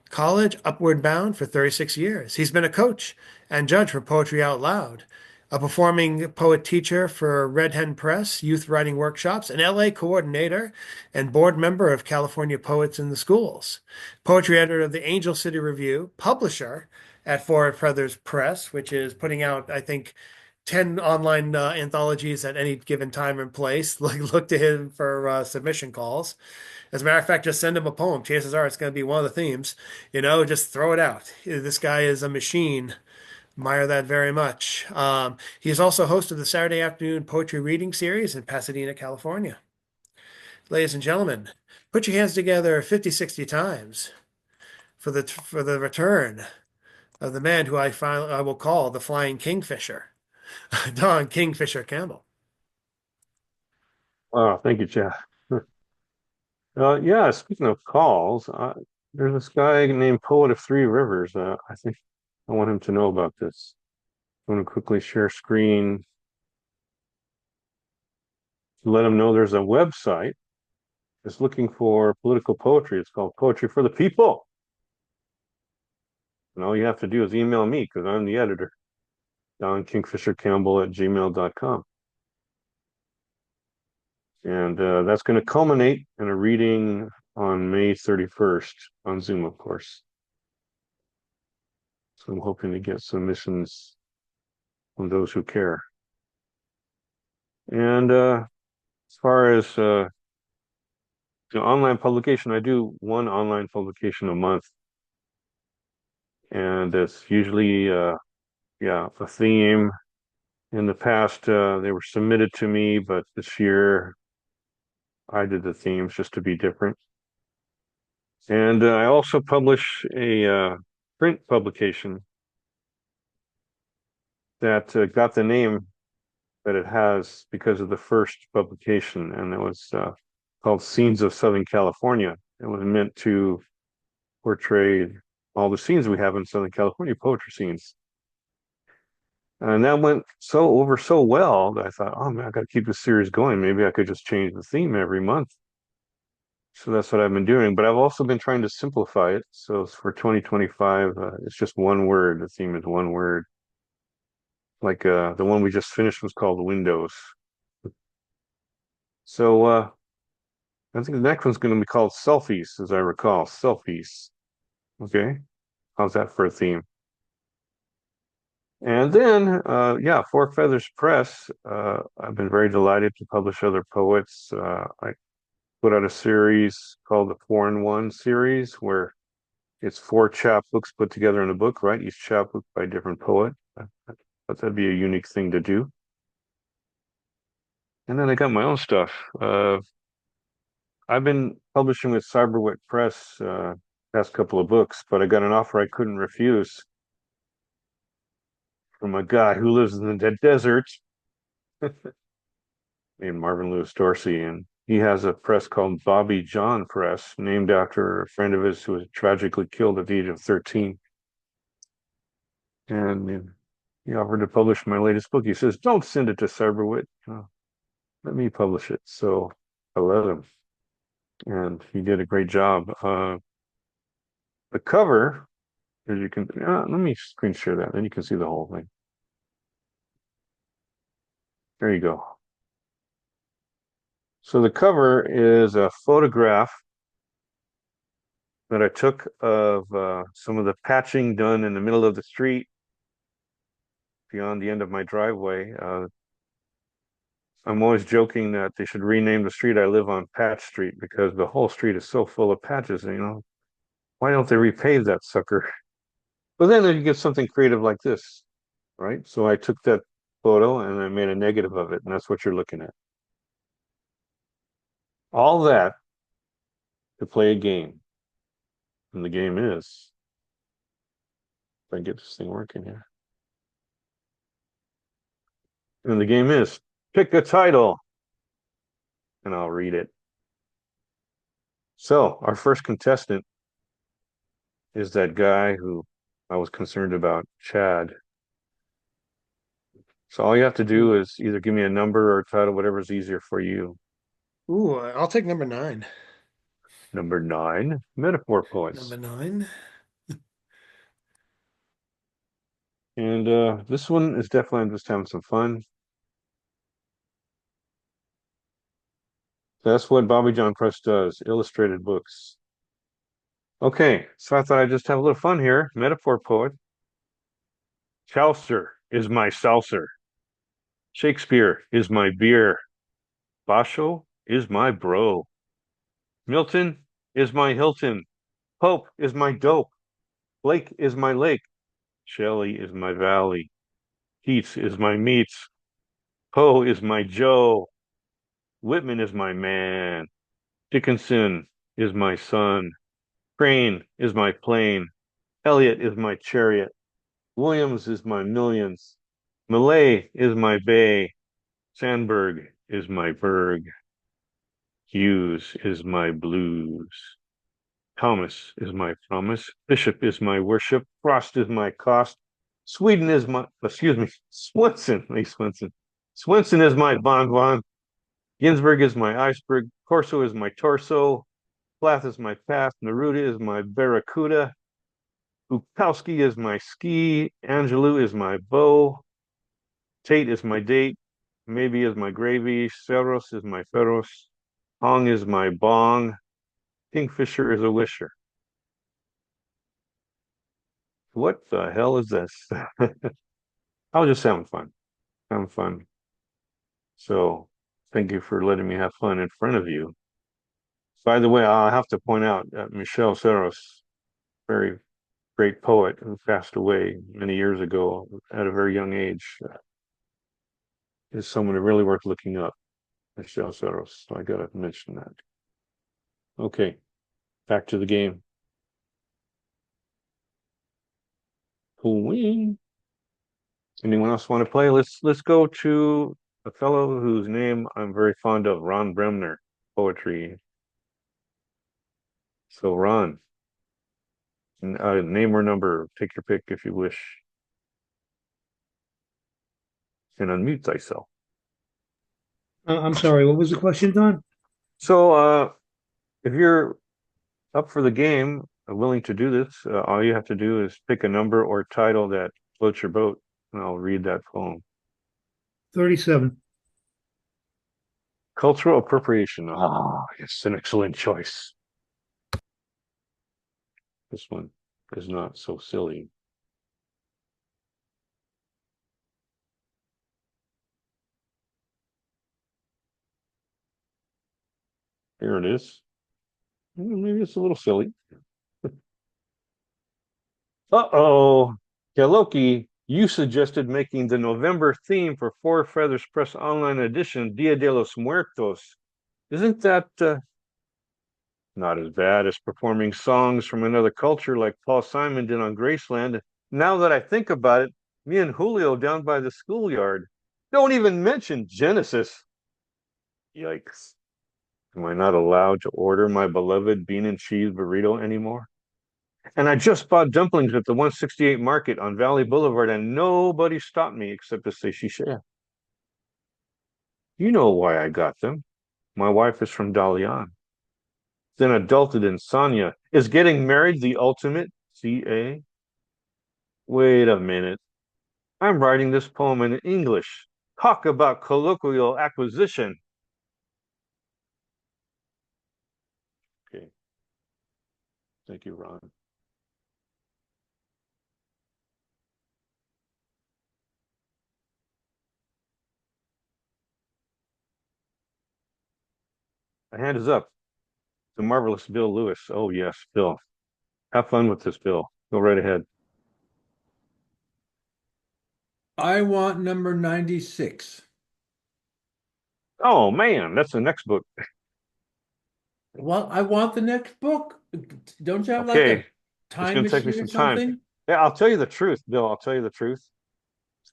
College, Upward Bound, for 36 years. He's been a coach and judge for Poetry Out Loud, a performing poet teacher for Red Hen Press youth writing workshops, an LA coordinator, and board member of California Poets in the Schools, poetry editor of the Angel City Review, publisher at Forward Feathers Press, which is putting out, I think, 10 online anthologies at any given time and place. Look to him for submission calls. As a matter of fact, just send him a poem. Chances are it's going to be one of the themes. Just throw it out. This guy is a machine. Admire that very much. He is also host of the Saturday afternoon poetry reading series in Pasadena, California. Ladies and gentlemen, put your hands together 50, 60 times for the return of the man who I will call the Flying Kingfisher, Don Kingfisher Campbell. Oh, thank you, Jeff. Yeah, speaking of calls, there's this guy named Poet of Three Rivers. I think I want him to know about this. I'm going to quickly share screen to let him know there's a website that's looking for political poetry. It's called Poetry for the People. And all you have to do is email me because I'm the editor, donkingfishercampbell@gmail.com. And that's going to culminate in a reading on May 31st on Zoom, of course. So I'm hoping to get submissions from those who care. And as far as the online publication, I do one online publication a month. And it's usually, a theme. In the past, they were submitted to me, but this year I did the themes just to be different. And I also publish a print publication that got the name that it has because of the first publication, and it was called Scenes of Southern California. It was meant to portray all the scenes we have in Southern California, poetry scenes. And that went so well that I thought, oh man, I got to keep this series going. Maybe I could just change the theme every month. So that's what I've been doing. But I've also been trying to simplify it. So for 2025, it's just one word. The theme is one word. Like the one we just finished was called Windows. So I think the next one's going to be called Selfies, as I recall. Selfies. Okay. How's that for a theme? And then, yeah, Four Feathers Press. I've been very delighted to publish other poets. I put out a series called the 4-in-1 series, where it's 4 chapbooks put together in a book, right? Each chapbook by a different poet. I thought that'd be a unique thing to do. And then I got my own stuff. I've been publishing with Cyberwit Press past couple of books, but I got an offer I couldn't refuse from a guy who lives in the desert named Marvin Lewis Dorsey, and he has a press called Bobby John Press, named after a friend of his who was tragically killed at the age of 13. And he offered to publish my latest book. He says, "Don't send it to Cyberwit. Let me publish it." So I let him, and he did a great job. The cover, as you can, let me screen share that, then you can see the whole thing. There you go. So the cover is a photograph that I took of some of the patching done in the middle of the street beyond the end of my driveway. I'm always joking that they should rename the street I live on Patch Street, because the whole street is so full of patches. Why don't they repave that sucker? But then you get something creative like this, right? So I took that photo and I made a negative of it, and that's what you're looking at. All that to play a game. And the game is, if I get this thing working here. And the game is pick a title, and I'll read it. So our first contestant is that guy who I was concerned about, Chad. So all you have to do is either give me a number or a title, whatever's easier for you. Ooh, I'll take number 9. Number 9, Metaphor Poets. Number 9. And this one is definitely, I'm just having some fun. That's what Bobby John Press does, illustrated books. Okay, so I thought I'd just have a little fun here. Metaphor Poet. Chaucer is my saucer. Shakespeare is my beer. Basho is my bro. Milton is my Hilton. Pope is my dope. Blake is my lake. Shelley is my valley. Keats is my meats. Poe is my Joe. Whitman is my man. Dickinson is my son. Crane is my plane. Eliot is my chariot. Williams is my millions. Millay is my bay. Sandberg is my berg. Hughes is my blues. Thomas is my promise. Bishop is my worship. Frost is my cost. Sweden is my, excuse me, Swenson, Lee Swenson. Swenson is my bonbon. Ginsburg is my iceberg. Corso is my torso. Plath is my path. Neruda is my barracuda. Bukowski is my ski. Angelou is my bow. Tate is my date. Maybe is my gravy. Seros is my feros. Hong is my bong. Kingfisher is a wisher. What the hell is this? I was just having fun. Having fun. So thank you for letting me have fun in front of you. By the way, I'll have to point out that Michel Serres, very great poet who passed away many years ago at a very young age, is someone really worth looking up. Michel Serres. So I got to mention that. Okay, back to the game. Anyone else want to play? Let's go to a fellow whose name I'm very fond of, Ron Bremner, poetry. So Ron, name or number, take your pick if you wish, and unmute thyself. I'm sorry, what was the question, Don? So If you're up for the game, willing to do this, all you have to do is pick a number or title that floats your boat, and I'll read that poem. 37. Cultural appropriation. Ah, it's an excellent choice. This one is not so silly. Here it is. Maybe it's a little silly. Uh-oh. Keloki, you suggested making the November theme for Four Feathers Press Online Edition, Dia de los Muertos. Isn't that not as bad as performing songs from another culture like Paul Simon did on Graceland? Now that I think about it, me and Julio down by the schoolyard don't even mention Genesis. Yikes. Am I not allowed to order my beloved bean and cheese burrito anymore? And I just bought dumplings at the 168 Market on Valley Boulevard, and nobody stopped me except to say Shisha. You know why I got them. My wife is from Dalian. Then adulted in Sanya. Is getting married the ultimate CA? Wait a minute. I'm writing this poem in English. Talk about colloquial acquisition. Okay. Thank you, Ron. A hand is up. The marvelous Bill Lewis. Oh, yes, Bill. Have fun with this, Bill. Go right ahead. I want number 96. Oh, man, that's the next book. Well, I want the next book. Don't you have like Okay, a it's time going to take me machine or some time. something? Yeah, I'll tell you the truth, Bill. I'll tell you the truth.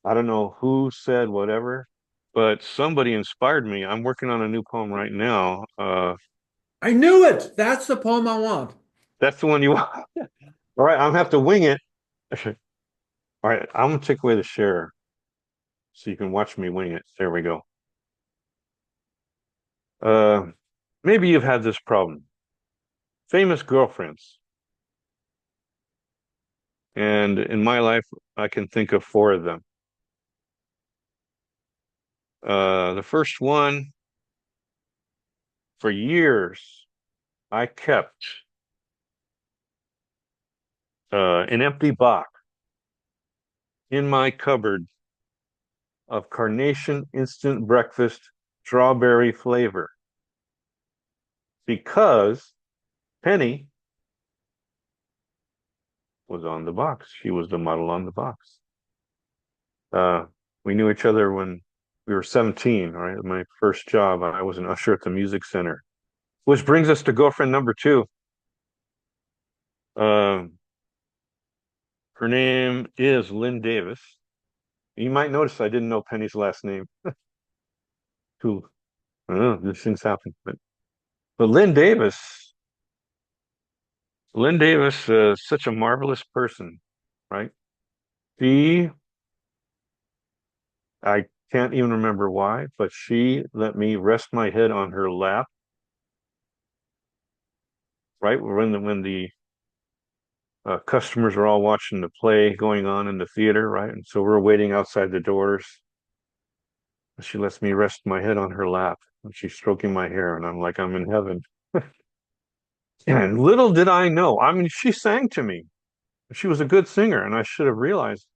I don't know who said whatever, but somebody inspired me. I'm working on a new poem right now. I knew it. That's the poem I want. That's the one you want. All right, I'm gonna have to wing it. All right, I'm gonna take away the share so you can watch me wing it. There we go. Uh, maybe you've had this problem. Famous girlfriends. And in my life, I can think of four of them. The first one, for years, I kept an empty box in my cupboard of Carnation Instant Breakfast strawberry flavor because Penny was on the box. She was the model on the box. We knew each other when we were 17, right? My first job, I was an usher at the music center. Which brings us to girlfriend number two. Her name is Lynn Davis. You might notice I didn't know Penny's last name. Who? I don't know, these things happen. But Lynn Davis is such a marvelous person, right? She, I can't even remember why, but she let me rest my head on her lap, right? When the customers are all watching the play going on in the theater, right? And so we're waiting outside the doors. She lets me rest my head on her lap and she's stroking my hair, and I'm like, I'm in heaven. And little did I know, I mean, she sang to me. She was a good singer, and I should have realized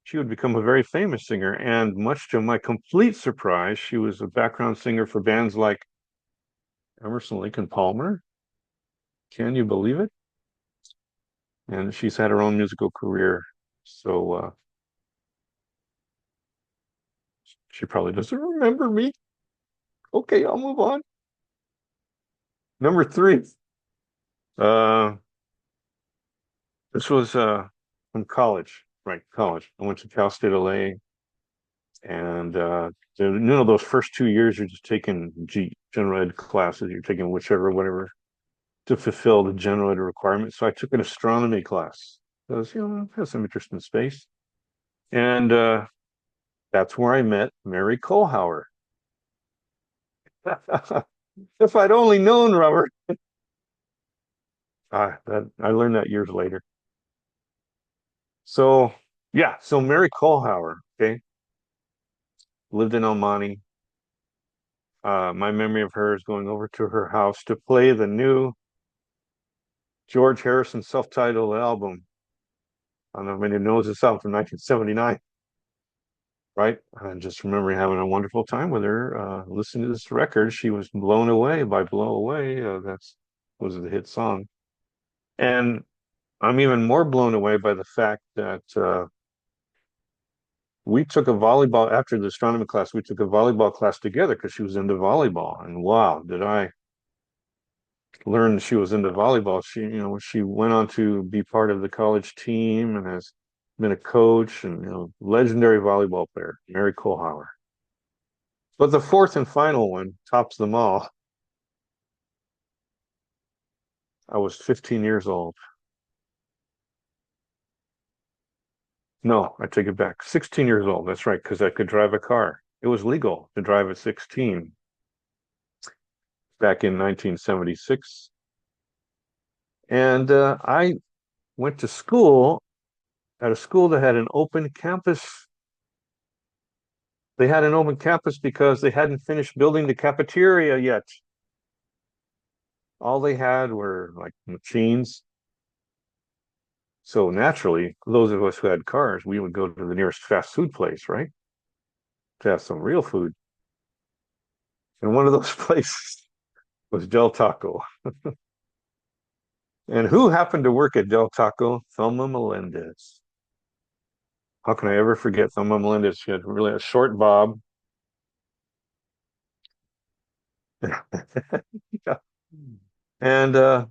she would become a very famous singer. And much to my complete surprise, she was a background singer for bands like Emerson, Lake and Palmer. Can you believe it? And she's had her own musical career. So she probably doesn't remember me. Okay, I'll move on. Number three. This was from college, right? College. I went to Cal State LA, and those first 2 years you're just taking general ed classes. You're taking whichever, whatever, to fulfill the general ed requirements. So I took an astronomy class because I have some interest in space, and that's where I met Mary Kohlhauer. If I'd only known, Robert. I learned that years later. So yeah, so Mary Kohlhauer, okay, lived in El Monte. My memory of her is going over to her house to play the new George Harrison self-titled album. I don't know if anyone knows this album from 1979, right? I just remember having a wonderful time with her, listening to this record. She was blown away by "Blow Away." That's was the hit song, and I'm even more blown away by the fact that we took a volleyball after the astronomy class. We took a volleyball class together because she was into volleyball, and wow, did I learn she was into volleyball. She went on to be part of the college team and has been a coach and legendary volleyball player, Mary Kohlhauer. But the fourth and final one tops them all. I was 15 years old. No, I take it back. 16 years old. That's right, because I could drive a car. It was legal to drive at 16 back in 1976. And I went to school at a school that had an open campus. They had an open campus because they hadn't finished building the cafeteria yet. All they had were like machines. So naturally, those of us who had cars, we would go to the nearest fast food place, right? To have some real food. And one of those places was Del Taco. And who happened to work at Del Taco? Thelma Melendez. How can I ever forget Thelma Melendez? She had really a short bob. Yeah. And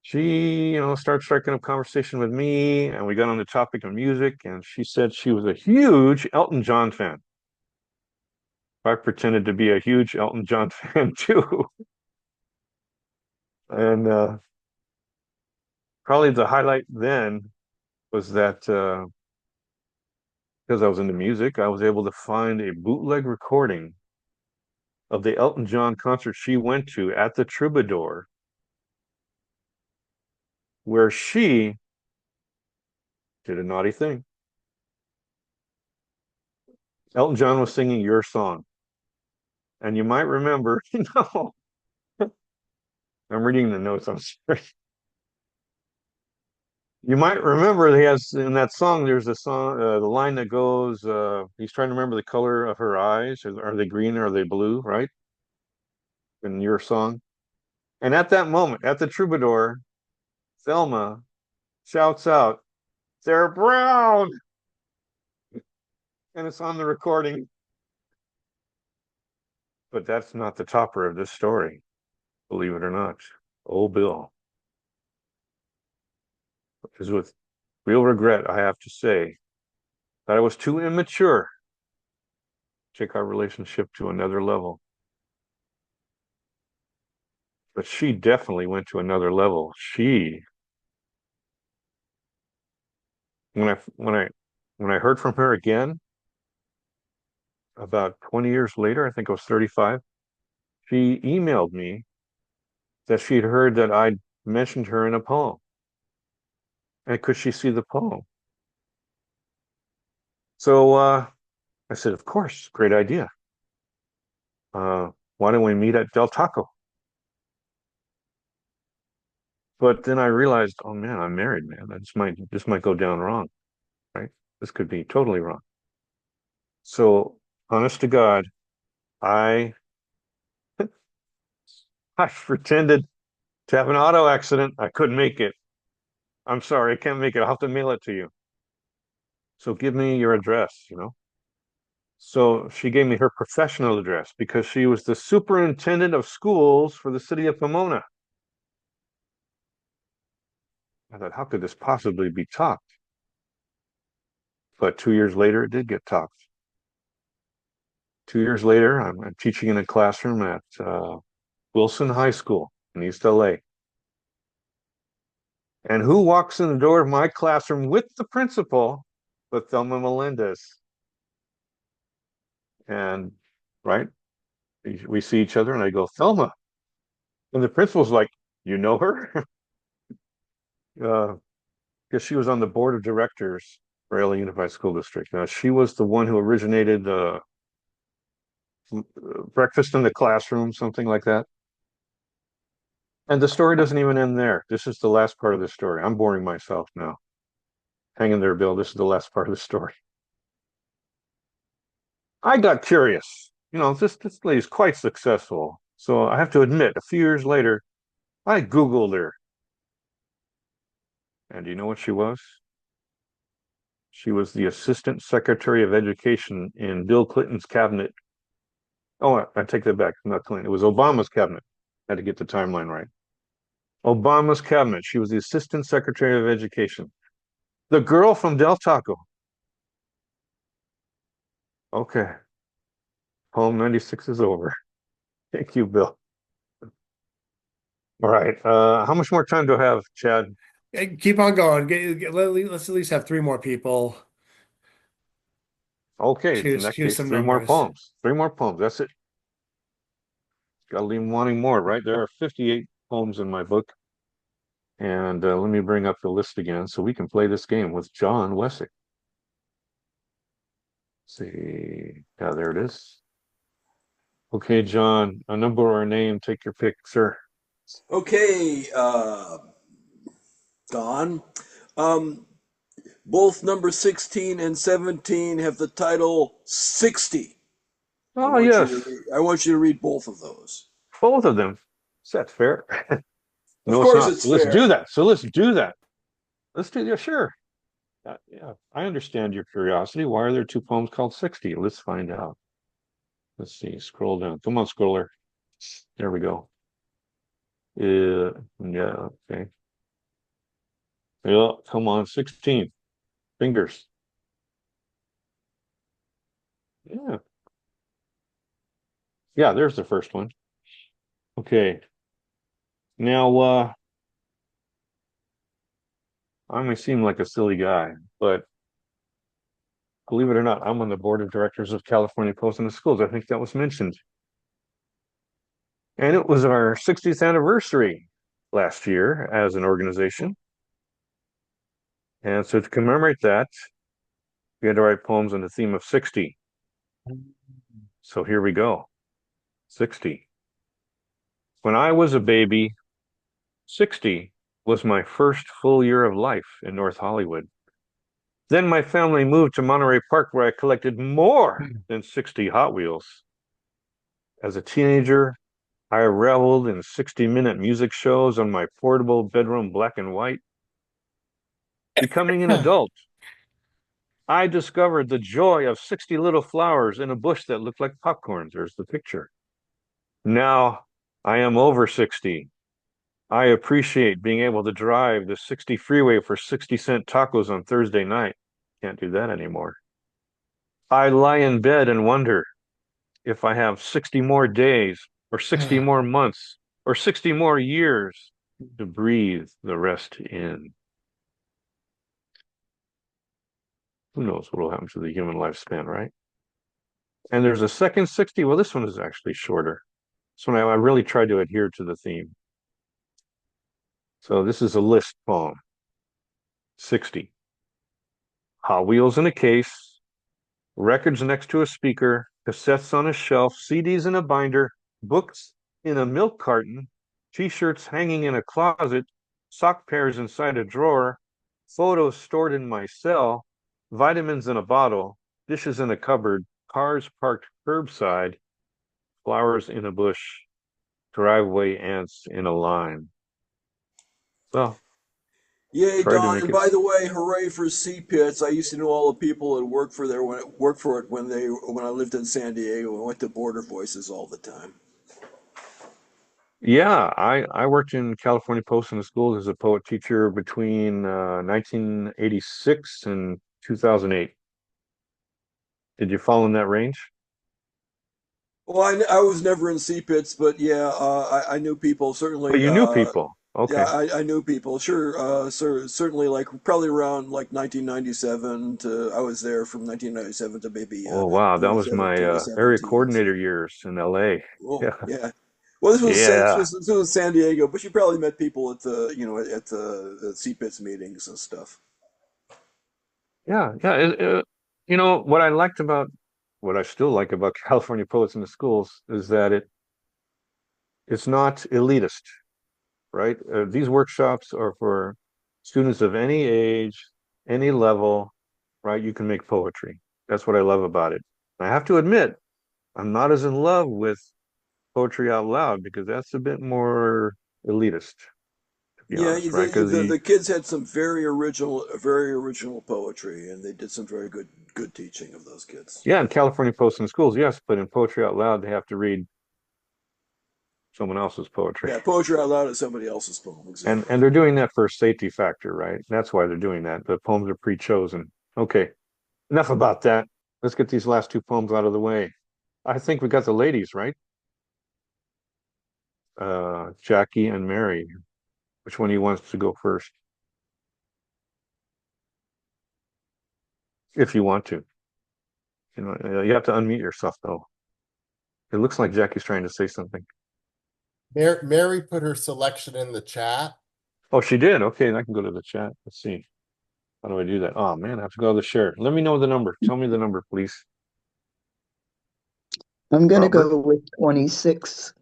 she, started striking up conversation with me, and we got on the topic of music, and she said she was a huge Elton John fan. I pretended to be a huge Elton John fan too. And probably the highlight then was that because I was into music, I was able to find a bootleg recording of the Elton John concert she went to at the Troubadour, where she did a naughty thing. Elton John was singing Your Song. And you might remember, I'm reading the notes, I'm sorry. You might remember he has in that song, there's a song, the line that goes, he's trying to remember the color of her eyes. Are they green or are they blue, right? In Your Song. And at that moment, at the Troubadour, Thelma shouts out, "They're brown!" And it's on the recording. But that's not the topper of this story, believe it or not. Old Bill. Because with real regret, I have to say that I was too immature to take our relationship to another level. But she definitely went to another level. When I heard from her again about 20 years later, I think I was 35, she emailed me that she'd heard that I'd mentioned her in a poem. And could she see the poem? So I said, of course, great idea. Why don't we meet at Del Taco? But then I realized, oh man, I'm married, man. This might go down wrong, right? This could be totally wrong. So, honest to God, I I pretended to have an auto accident. I couldn't make it. I'm sorry, I can't make it. I'll have to mail it to you. So give me your address. So she gave me her professional address because she was the superintendent of schools for the city of Pomona. I thought, how could this possibly be topped? But 2 years later, it did get topped. 2 years later, I'm teaching in a classroom at Wilson High School in East LA. And who walks in the door of my classroom with the principal but Thelma Melendez? And right, we see each other, and I go, Thelma. And the principal's like, you know her? because she was on the board of directors for LA Unified School District. Now, she was the one who originated breakfast in the classroom, something like that. And the story doesn't even end there. This is the last part of the story. I'm boring myself now. Hang in there, Bill. This is the last part of the story. I got curious. This lady's quite successful. So I have to admit, a few years later, I Googled her. And do you know what she was? She was the Assistant Secretary of Education in Bill Clinton's cabinet. Oh, I take that back. Not Clinton. It was Obama's cabinet. I had to get the timeline right. Obama's cabinet. She was the Assistant Secretary of Education. The girl from Del Taco. Okay. Poem 96 is over. Thank you, Bill. All right. How much more time do I have, Chad? Keep on going. Let's at least have three more people Okay, in choose that case, some three more numbers. poems. Three more poems. That's it. Gotta leave them wanting more, right? There are 58 poems in my book. And let me bring up the list again so we can play this game with John Wessick. See. Yeah, there it is. Okay, John, a number or a name, take your pick, sir. Okay, Don. Um, both number 16 and 17 have the title 60. Oh, yes, I want you to read both of those. both of them. Is that fair? Of No, it's course not. it's So let's do fair. that. So let's do that. Let's do, yeah, sure. Yeah, I understand your curiosity. Why are there two poems called 60? Let's find out. Let's see. Scroll down. Come on, scroller. There we go. Yeah, okay. Yeah, come on, 16. Fingers. Yeah. Yeah, there's the first one. Okay. Now, I may seem like a silly guy, but believe it or not, I'm on the board of directors of California Post and the Schools. I think that was mentioned. And it was our 60th anniversary last year as an organization. And so to commemorate that, we had to write poems on the theme of 60. So here we go. 60. When I was a baby, 60 was my first full year of life in North Hollywood. Then my family moved to Monterey Park, where I collected more than 60 Hot Wheels. As a teenager, I reveled in 60-minute music shows on my portable bedroom black and white. Becoming an adult, I discovered the joy of 60 little flowers in a bush that looked like popcorn. There's the picture. Now I am over 60. I appreciate being able to drive the 60 freeway for 60-cent tacos on Thursday night. Can't do that anymore. I lie in bed and wonder if I have 60 more days or 60 more months or 60 more years to breathe the rest in. Who knows what will happen to the human lifespan, right? And there's a second 60. Well, this one is actually shorter. So I really tried to adhere to the theme. So this is a list poem. 60. Hot Wheels in a case, records next to a speaker, cassettes on a shelf, CDs in a binder, books in a milk carton, t-shirts hanging in a closet, sock pairs inside a drawer, photos stored in my cell, vitamins in a bottle, dishes in a cupboard, cars parked curbside, flowers in a bush, driveway ants in a line. Well, Yay, tried to Don! make And it. by the way, hooray for Sea Pits! I used to know all the people that worked for it when I lived in San Diego. I went to Border Voices all the time. Yeah, I worked in California Post and the Schools as a poet teacher between 1986 and 2008. Did you fall in that range? Well, I was never in Sea Pits, but yeah, I knew people But certainly. you knew people. Yeah, Okay. I knew people. Sure, certainly, like probably around like 1997 to I was there from 1997 to maybe Oh, wow. That was my area 2017. So, coordinator years in LA. oh Yeah. yeah. Well, Yeah, this was San Diego, but you probably met people at the at the CPITS meetings and stuff. yeah. What I liked about what I still like about California Poets in the Schools is that it's not elitist, right? These workshops are for students of any age, any level, right? You can make poetry. That's what I love about it. I have to admit, I'm not as in love with poetry out loud because that's a bit more elitist, to be Yeah, honest, right? Because the kids had some very original poetry, and they did some very good teaching of those kids. yeah, in California Post in schools, yes, but in poetry out loud, they have to read someone else's poetry. Yeah, poetry out loud is somebody else's poem, exactly. And they're doing that for safety factor, right? That's why they're doing that. The poems are pre-chosen. Okay, enough about that. Let's get these last two poems out of the way. I think we got the ladies, right? Jackie and Mary. Which one of you wants to go first? If you want to. You have to unmute yourself though. It looks like Jackie's trying to say something. Mary put her selection in the chat. Oh, she did. Okay, I can go to the chat. Let's see. How do I do that? Oh man, I have to go to the share. Let me know the number. Tell me the number, please. I'm going to Robert, go with 26.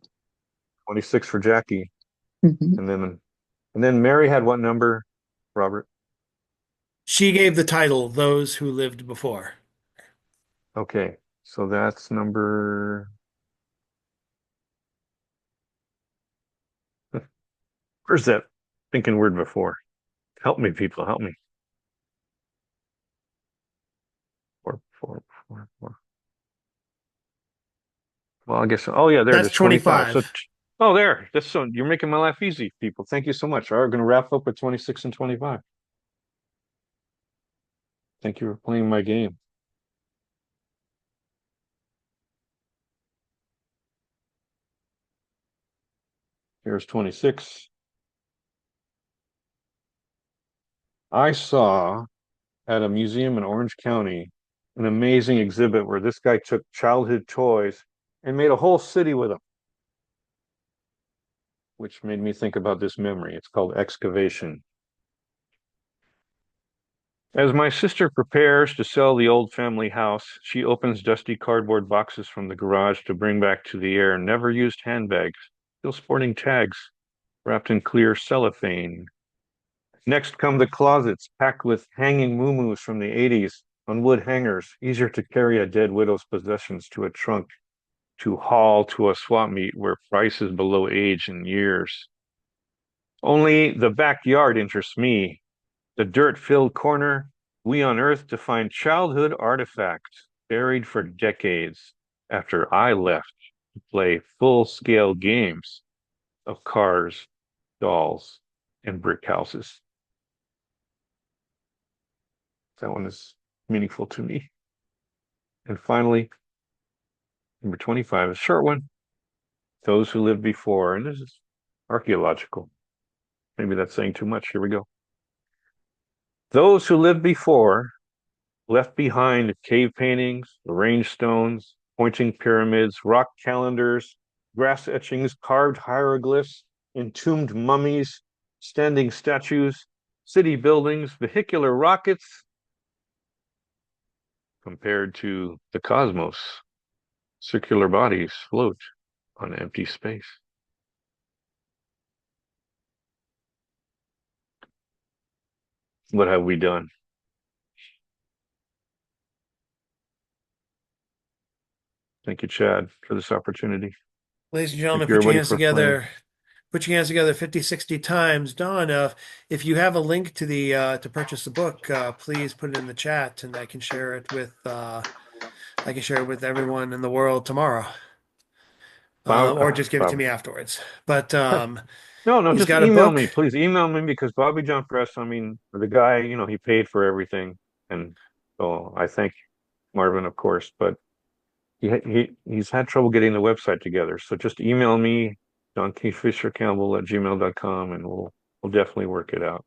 26 for Jackie. Mhm. And then Mary had what number, Robert? She gave the title Those Who Lived Before. Okay, so that's number. Where's that thinking word before? Help me, people. Help me. Four, four, four, four. Well, I guess. Oh yeah, there it That's is. 25. So, 25. oh, there. That's so. You're making my life easy, people. Thank you so much. All right, we're going to wrap up with 26 and 25. Thank you for playing my game. Here's 26. I saw at a museum in Orange County an amazing exhibit where this guy took childhood toys and made a whole city with them, which made me think about this memory. It's called excavation. As my sister prepares to sell the old family house, she opens dusty cardboard boxes from the garage to bring back to the air never used handbags, still sporting tags wrapped in clear cellophane. Next come the closets packed with hanging muumuus from the 80s on wood hangers, easier to carry a dead widow's possessions to a trunk, to haul to a swap meet where price is below age and years. Only the backyard interests me, the dirt-filled corner we unearthed to find childhood artifacts buried for decades after I left to play full-scale games of cars, dolls, and brick houses. That one is meaningful to me. And finally, number 25, a short one. Those who lived before, and this is archaeological. Maybe that's saying too much. Here we go. Those who lived before left behind cave paintings, arranged stones, pointing pyramids, rock calendars, grass etchings, carved hieroglyphs, entombed mummies, standing statues, city buildings, vehicular rockets, compared to the cosmos. Circular bodies float on empty space. What have we done? Thank you, Chad, for this opportunity. Ladies and Thank gentlemen, you, put your everybody, hands for playing. together. Put your hands together 50, 60 times. Don, if you have a link to the to purchase the book, please put it in the chat and I can share it with everyone in the world tomorrow. Or just give it to Bob. me afterwards. But No, he's just got a email book. me. Please email me because Bobby John Press, I mean, the guy, he paid for everything. And so I thank Marvin, of course, but he's had trouble getting the website together. So just email me, Don Kingfisher Campbell at gmail.com, and we'll definitely work it out.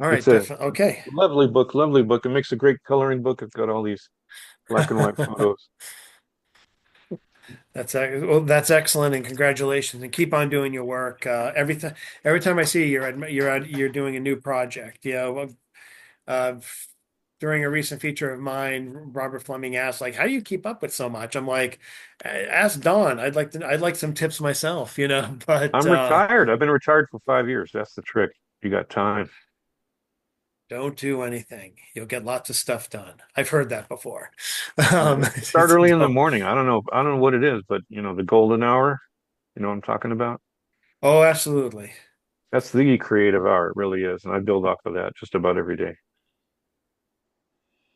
All right, It's a definitely. Okay. lovely book, lovely book. It makes a great coloring book. It's got all these black and white photos. That's excellent, and congratulations, and keep on doing your work. Every time I see you, you're doing a new project. Uh, during a recent feature of mine, Robert Fleming asked, like, how do you keep up with so much? I'm like, ask Don. I'd like some tips myself, but I'm retired. I've been retired for 5 years. That's the trick. You got time. don't do anything. You'll get lots of stuff done. I've heard that before. Start early in the Don't. morning. I don't know what it is, but the golden hour, you know what I'm talking about? Oh, absolutely. That's the creative hour. It really is. And I build off of that just about every day.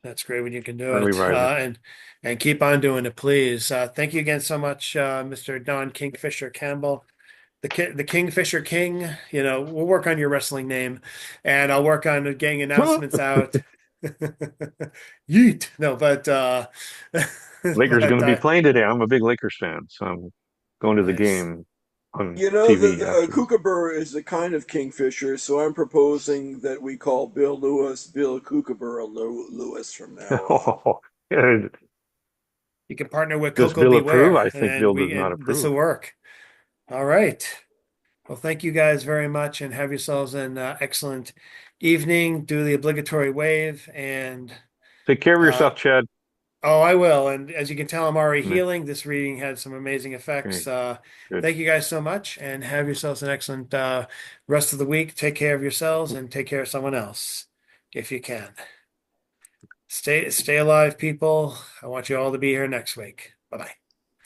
That's great when you can do Early it. riser. And keep on doing it, please. Thank you again so much, Mr. Don Kingfisher Campbell, the Kingfisher King. We'll work on your wrestling name, and I'll work on getting announcements out. Yeet. No, Lakers going but to be playing today. I'm a big Lakers fan, so I'm going to the nice. game on You know, TV the after. kookaburra is a kind of kingfisher, so I'm proposing that we call Bill Lewis Bill Kookaburra Lewis from now on. Oh, yeah. You can partner with Does Coco Bill approve? Beware, I think Bill does not and this approve. will work. All right. Well, thank you guys very much, and have yourselves an excellent evening. Do the obligatory wave, and Take care of uh, yourself, Chad. oh, I will. And as you can tell, I'm already Yeah, healing. This reading had some amazing effects. okay, good. Thank you guys so much, and have yourselves an excellent rest of the week. Take care of yourselves, and take care of someone else if you can. Stay alive, people. I want you all to be here next week. Bye bye.